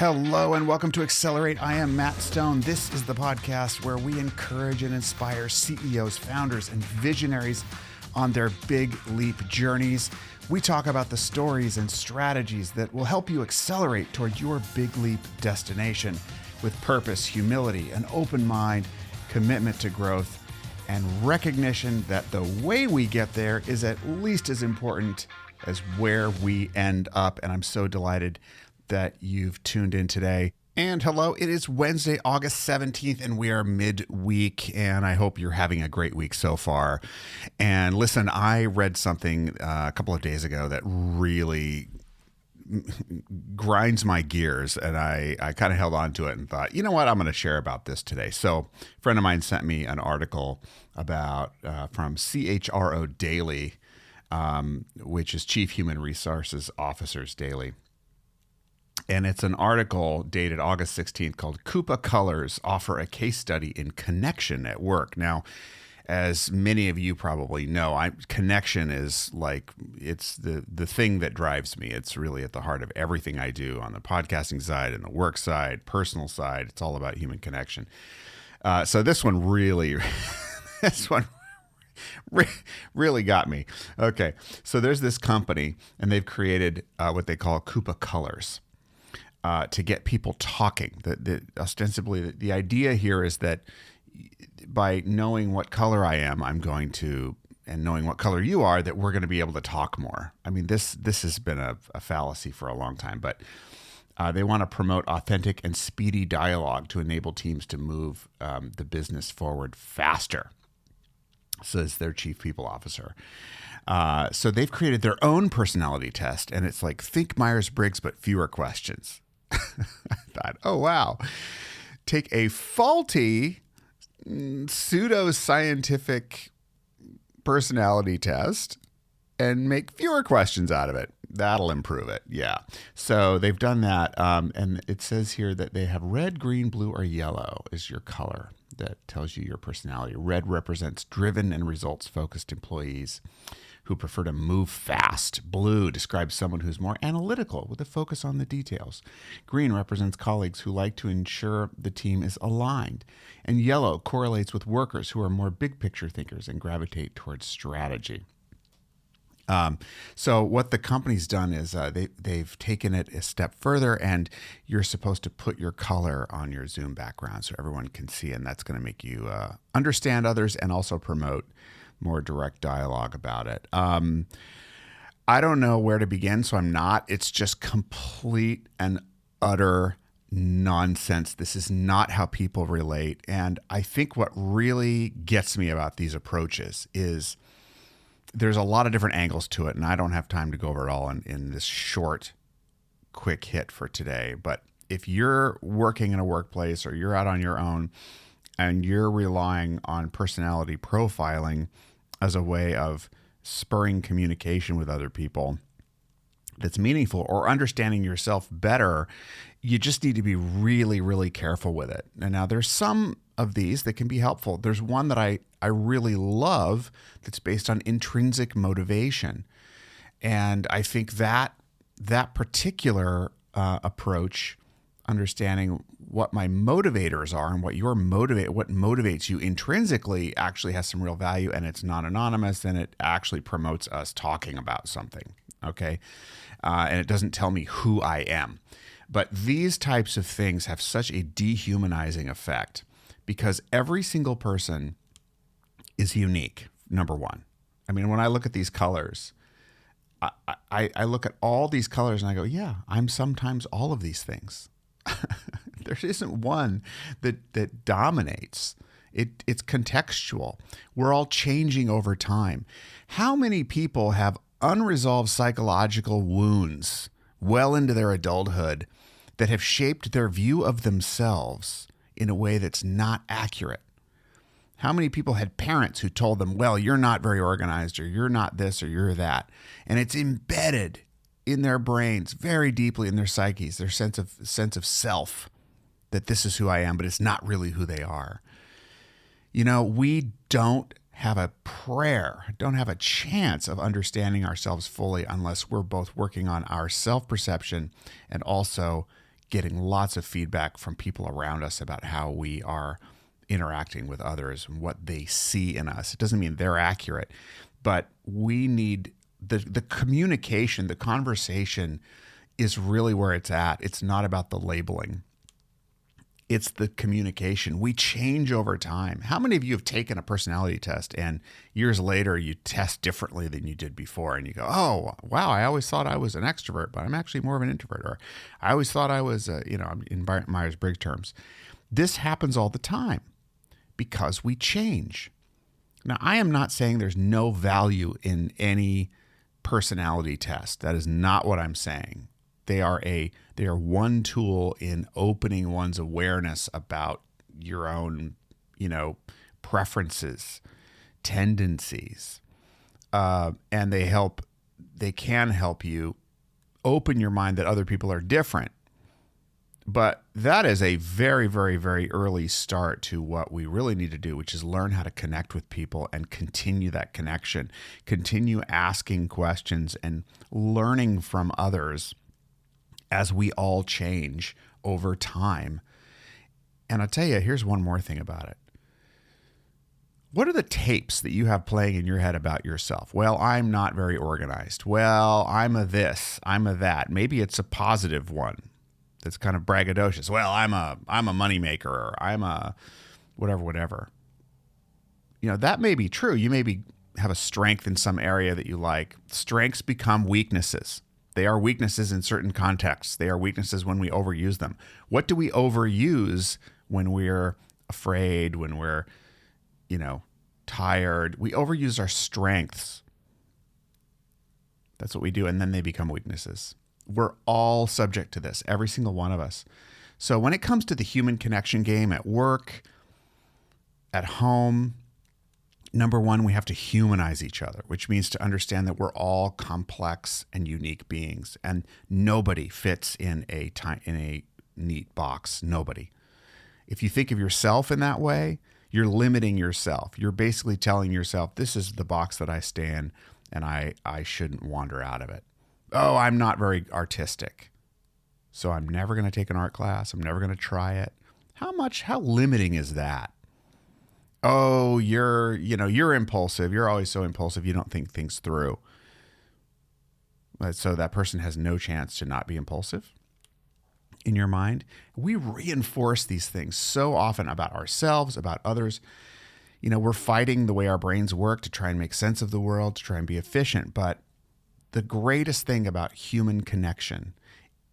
Hello and welcome to Accelerate. I am Matt Stone. This is the podcast where we encourage and inspire CEOs, founders, and visionaries on their big leap journeys. We talk about the stories and strategies that will help you accelerate toward your big leap destination with purpose, humility, an open mind, commitment to growth, and recognition that the way we get there is at least as important as where we end up. And I'm so delighted that you've tuned in today. And hello, it is Wednesday, August 17th, and we are midweek, and I hope you're having a great week so far. And listen, I read something a couple of days ago that really grinds my gears, and I kind of held on to it and thought, you know what, I'm going to share about this today. So a friend of mine sent me an article about from CHRO Daily, which is Chief Human Resources Officers Daily. And it's an article dated August 16th called Coupa Colors Offer a Case Study in Connection at Work. Now, as many of you probably know, connection is like, it's the thing that drives me. It's really at the heart of everything I do on the podcasting side and the work side, personal side. It's all about human connection. So this one really, really got me. Okay, so there's this company, and they've created what they call Coupa Colors. To get people talking. Ostensibly, the idea here is that by knowing what color I am, and knowing what color you are, that we're going to be able to talk more. I mean, this has been a fallacy for a long time, but they want to promote authentic and speedy dialogue to enable teams to move the business forward faster, says their chief people officer. So they've created their own personality test, and it's like think Myers-Briggs, but fewer questions. I thought, oh, wow. Take a faulty pseudo-scientific personality test and make fewer questions out of it. That'll improve it. Yeah. So they've done that. And it says here that they have red, green, blue, or yellow is your color that tells you your personality. Red represents driven and results-focused employees who prefer to move fast. Blue describes someone who's more analytical with a focus on the details. Green represents colleagues who like to ensure the team is aligned. And yellow correlates with workers who are more big picture thinkers and gravitate towards strategy. So what the company's done is they've taken it a step further, and you're supposed to put your color on your Zoom background so everyone can see, and that's going to make you understand others and also promote more direct dialogue about it. I don't know where to begin, so I'm not. It's just complete and utter nonsense. This is not how people relate. And I think what really gets me about these approaches is there's a lot of different angles to it, and I don't have time to go over it all in this short, quick hit for today. But if you're working in a workplace or you're out on your own and you're relying on personality profiling as a way of spurring communication with other people that's meaningful or understanding yourself better, you just need to be really, really careful with it. And now there's some of these that can be helpful. There's one that I really love that's based on intrinsic motivation. And I think that particular approach, understanding what my motivators are and what motivates you intrinsically actually has some real value, and it's not anonymous, and it actually promotes us talking about something, okay? And it doesn't tell me who I am. But these types of things have such a dehumanizing effect because every single person is unique, number one. I mean, when I look at these colors, I look at all these colors and I go, yeah, I'm sometimes all of these things. There isn't one that dominates. It's contextual. We're all changing over time. How many people have unresolved psychological wounds well into their adulthood that have shaped their view of themselves in a way that's not accurate? How many people had parents who told them, well, you're not very organized, or you're not this, or you're that? And it's embedded in their brains, very deeply in their psyches, their sense of self, that this is who I am, but it's not really who they are. You know, we don't have a chance of understanding ourselves fully unless we're both working on our self-perception and also getting lots of feedback from people around us about how we are interacting with others and what they see in us. It doesn't mean they're accurate, but we need the communication, the conversation is really where it's at. It's not about the labeling. It's the communication. We change over time. How many of you have taken a personality test and years later you test differently than you did before and you go, oh, wow, I always thought I was an extrovert, but I'm actually more of an introvert. Or I always thought I was, in Myers-Briggs terms. This happens all the time because we change. Now, I am not saying there's no value in any personality test. That is not what I'm saying. They are one tool in opening one's awareness about your own, preferences, tendencies, and they can help you open your mind that other people are different. But that is a very, very, very early start to what we really need to do, which is learn how to connect with people and continue that connection, continue asking questions and learning from others as we all change over time. And I'll tell you, here's one more thing about it. What are the tapes that you have playing in your head about yourself? Well, I'm not very organized. Well, I'm a this, I'm a that. Maybe it's a positive one that's kind of braggadocious. Well, I'm a moneymaker, or I'm a whatever. That may be true. You maybe have a strength in some area that you like. Strengths become weaknesses. They are weaknesses in certain contexts. They are weaknesses when we overuse them. What do we overuse when we're afraid, when we're, tired? We overuse our strengths. That's what we do. And then they become weaknesses. We're all subject to this, every single one of us. So when it comes to the human connection game at work, at home, number one, we have to humanize each other, which means to understand that we're all complex and unique beings, and nobody fits in a neat box. Nobody. If you think of yourself in that way, you're limiting yourself. You're basically telling yourself, this is the box that I stay in, and I shouldn't wander out of it. Oh, I'm not very artistic, so I'm never going to take an art class. I'm never going to try it. How limiting is that? Oh, you're impulsive. You're always so impulsive. You don't think things through. So that person has no chance to not be impulsive in your mind. We reinforce these things so often about ourselves, about others. We're fighting the way our brains work to try and make sense of the world, to try and be efficient. But the greatest thing about human connection,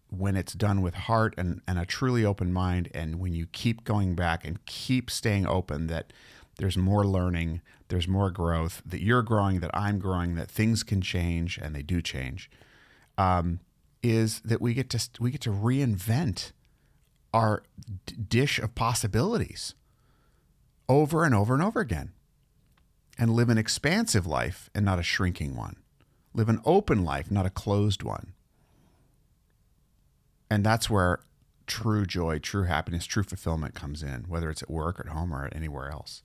when it's done with heart and a truly open mind, and when you keep going back and keep staying open, that there's more learning, there's more growth, that you're growing, that I'm growing, that things can change, and they do change, is that we get to reinvent our dish of possibilities over and over and over again, and live an expansive life and not a shrinking one. Live an open life, not a closed one. And that's where true joy, true happiness, true fulfillment comes in, whether it's at work, at home, or anywhere else.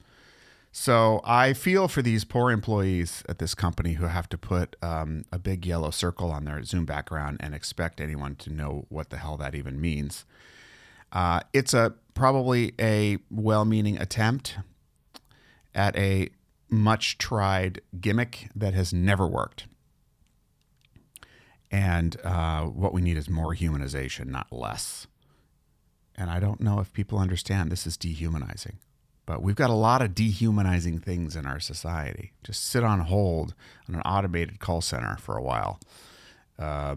So I feel for these poor employees at this company who have to put a big yellow circle on their Zoom background and expect anyone to know what the hell that even means. It's probably a well-meaning attempt at a much-tried gimmick that has never worked. And what we need is more humanization, not less. And I don't know if people understand this is dehumanizing. But we've got a lot of dehumanizing things in our society. Just sit on hold on an automated call center for a while. How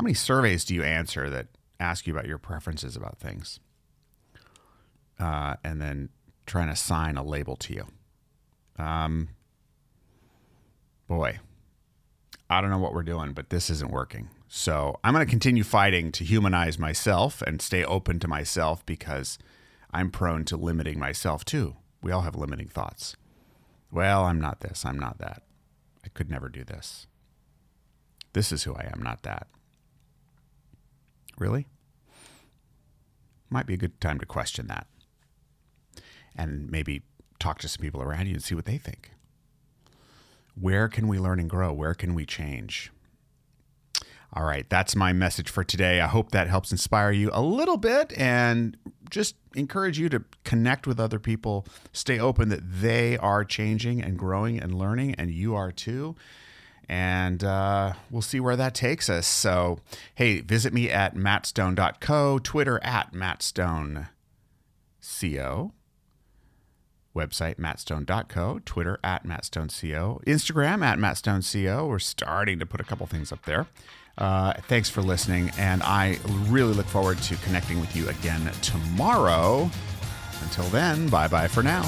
many surveys do you answer that ask you about your preferences about things? And then trying to assign a label to you. Boy, I don't know what we're doing, but this isn't working. So I'm going to continue fighting to humanize myself and stay open to myself, because I'm prone to limiting myself too. We all have limiting thoughts. Well, I'm not this, I'm not that. I could never do this. This is who I am, not that. Really? Might be a good time to question that. And maybe talk to some people around you and see what they think. Where can we learn and grow? Where can we change? All right, that's my message for today. I hope that helps inspire you a little bit and just encourage you to connect with other people. Stay open that they are changing and growing and learning, and you are too. And we'll see where that takes us. So, hey, visit me at mattstone.co, Twitter at mattstoneco, website mattstone.co, Twitter at mattstoneco, Instagram at mattstoneco. We're starting to put a couple things up there. Thanks for listening, and I really look forward to connecting with you again tomorrow. Until then, bye-bye for now.